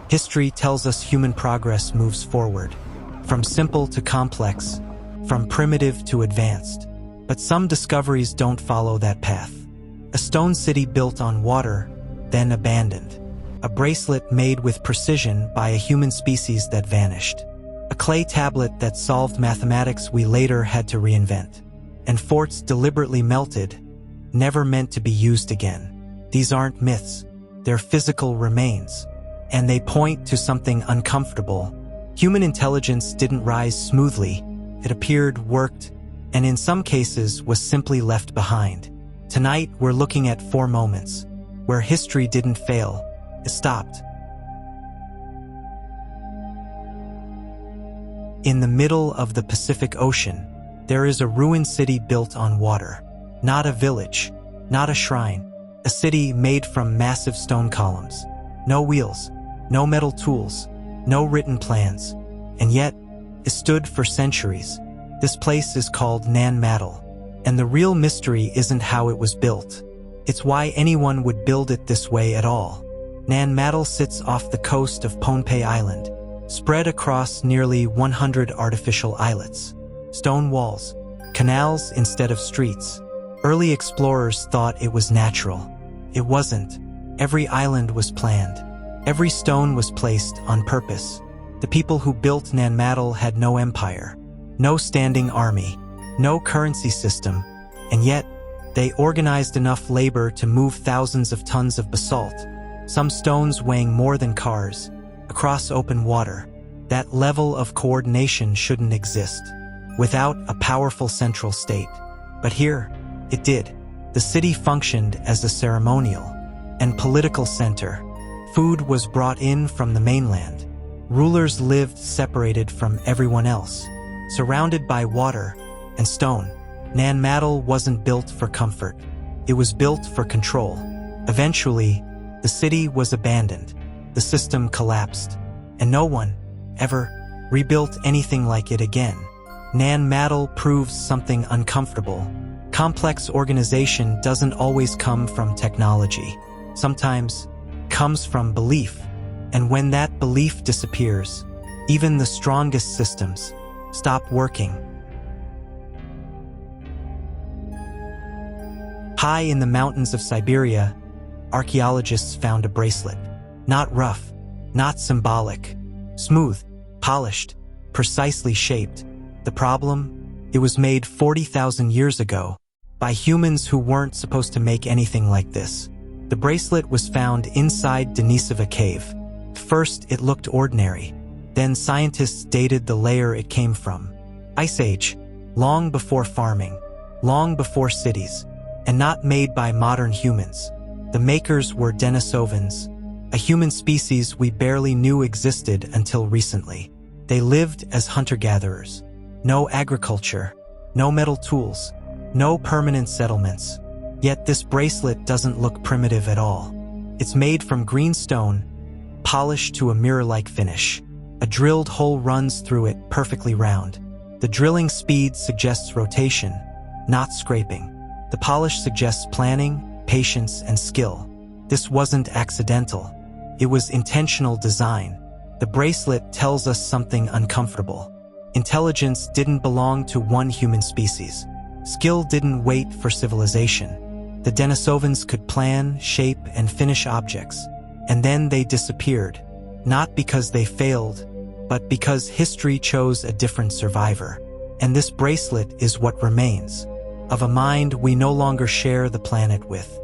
History tells us human progress moves forward, from simple to complex, from primitive to advanced. But some discoveries don't follow that path. A stone city built on water, then abandoned. A bracelet made with precision by a human species that vanished. A clay tablet that solved mathematics we later had to reinvent. And forts deliberately melted, never meant to be used again. These aren't myths, they're physical remains. And they point to something uncomfortable. Human intelligence didn't rise smoothly. It appeared, worked, and in some cases was simply left behind. Tonight, we're looking at 4 moments where history didn't fail, it stopped. In the middle of the Pacific Ocean, there is a ruined city built on water. Not a village, not a shrine, a city made from massive stone columns. No wheels, no metal tools, no written plans, and yet it stood for centuries. This place is called Nan Madol, and the real mystery isn't how it was built. It's why anyone would build it this way at all. Nan Madol sits off the coast of Pohnpei Island, spread across nearly 100 artificial islets. Stone walls, canals instead of streets. Early explorers thought it was natural. It wasn't. Every island was planned. Every stone was placed on purpose. The people who built Nan Madol had no empire, no standing army, no currency system, and yet they organized enough labor to move thousands of tons of basalt, some stones weighing more than cars, across open water. That level of coordination shouldn't exist without a powerful central state. But here, it did. The city functioned as a ceremonial and political center. Food was brought in from the mainland. Rulers lived separated from everyone else, surrounded by water and stone. Nan Madol wasn't built for comfort. It was built for control. Eventually, the city was abandoned. The system collapsed, and no one ever rebuilt anything like it again. Nan Madol proves something uncomfortable. Complex organization doesn't always come from technology. Sometimes comes from belief, and when that belief disappears, even the strongest systems stop working. High in the mountains of Siberia, archaeologists found a bracelet. Not rough, not symbolic, smooth, polished, precisely shaped. The problem? It was made 40,000 years ago by humans who weren't supposed to make anything like this. The bracelet was found inside Denisova cave. First, it looked ordinary. Then scientists dated the layer it came from. Ice Age, long before farming, long before cities, and not made by modern humans. The makers were Denisovans, a human species we barely knew existed until recently. They lived as hunter-gatherers. No agriculture, no metal tools, no permanent settlements. Yet this bracelet doesn't look primitive at all. It's made from green stone, polished to a mirror-like finish. A drilled hole runs through it, perfectly round. The drilling speed suggests rotation, not scraping. The polish suggests planning, patience, and skill. This wasn't accidental. It was intentional design. The bracelet tells us something uncomfortable. Intelligence didn't belong to one human species. Skill didn't wait for civilization. The Denisovans could plan, shape, and finish objects, and then they disappeared, not because they failed, but because history chose a different survivor. And this bracelet is what remains, of a mind we no longer share the planet with.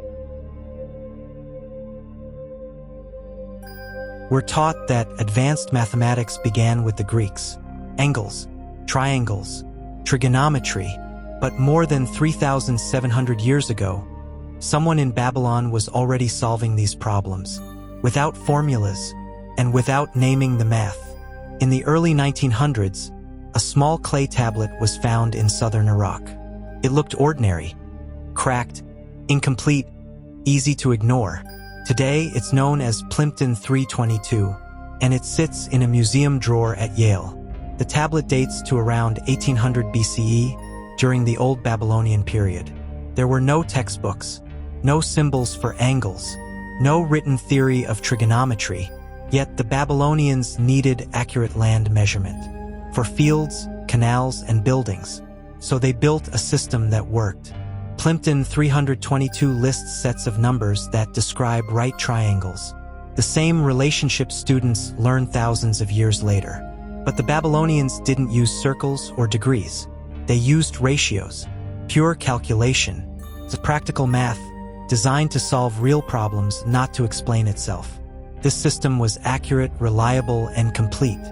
We're taught that advanced mathematics began with the Greeks. Angles, triangles, trigonometry, but more than 3,700 years ago, someone in Babylon was already solving these problems, without formulas, and without naming the math. In the early 1900s, a small clay tablet was found in southern Iraq. It looked ordinary, cracked, incomplete, easy to ignore. Today, it's known as Plimpton 322, and it sits in a museum drawer at Yale. The tablet dates to around 1800 BCE, during the Old Babylonian period. There were no textbooks, no symbols for angles, no written theory of trigonometry. Yet the Babylonians needed accurate land measurement for fields, canals, and buildings, so they built a system that worked. Plimpton 322 lists sets of numbers that describe right triangles, the same relationship students learned thousands of years later. But the Babylonians didn't use circles or degrees. They used ratios, pure calculation. It's practical math designed to solve real problems, not to explain itself. This system was accurate, reliable, and complete.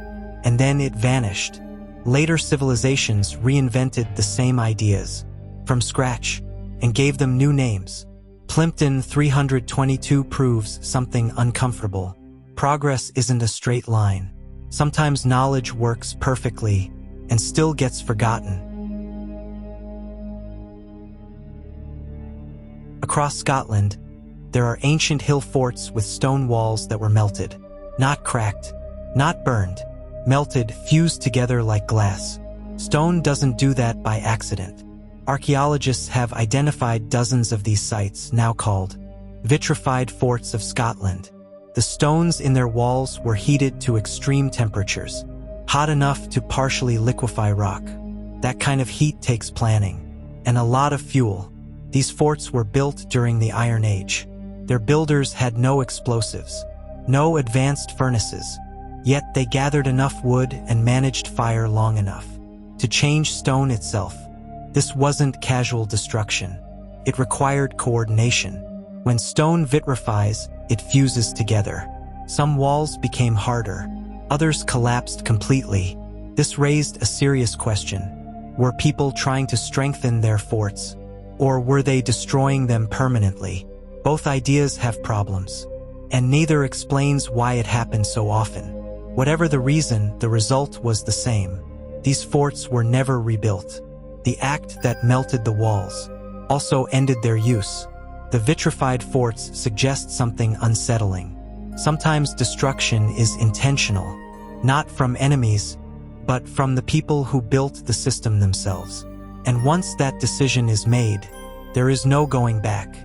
And then it vanished. Later civilizations reinvented the same ideas from scratch and gave them new names. Plimpton 322 proves something uncomfortable. Progress isn't a straight line. Sometimes knowledge works perfectly and still gets forgotten. Across Scotland, there are ancient hill forts with stone walls that were melted. Not cracked, not burned, melted, fused together like glass. Stone doesn't do that by accident. Archaeologists have identified dozens of these sites, now called vitrified forts of Scotland. The stones in their walls were heated to extreme temperatures, hot enough to partially liquefy rock. That kind of heat takes planning and a lot of fuel. These forts were built during the Iron Age. Their builders had no explosives, no advanced furnaces, yet they gathered enough wood and managed fire long enough to change stone itself. This wasn't casual destruction. It required coordination. When stone vitrifies, it fuses together. Some walls became harder. Others collapsed completely. This raised a serious question. Were people trying to strengthen their forts, or were they destroying them permanently? Both ideas have problems, and neither explains why it happened so often. Whatever the reason, the result was the same. These forts were never rebuilt. The act that melted the walls also ended their use. The vitrified forts suggest something unsettling. Sometimes destruction is intentional, not from enemies, but from the people who built the system themselves. And once that decision is made, there is no going back.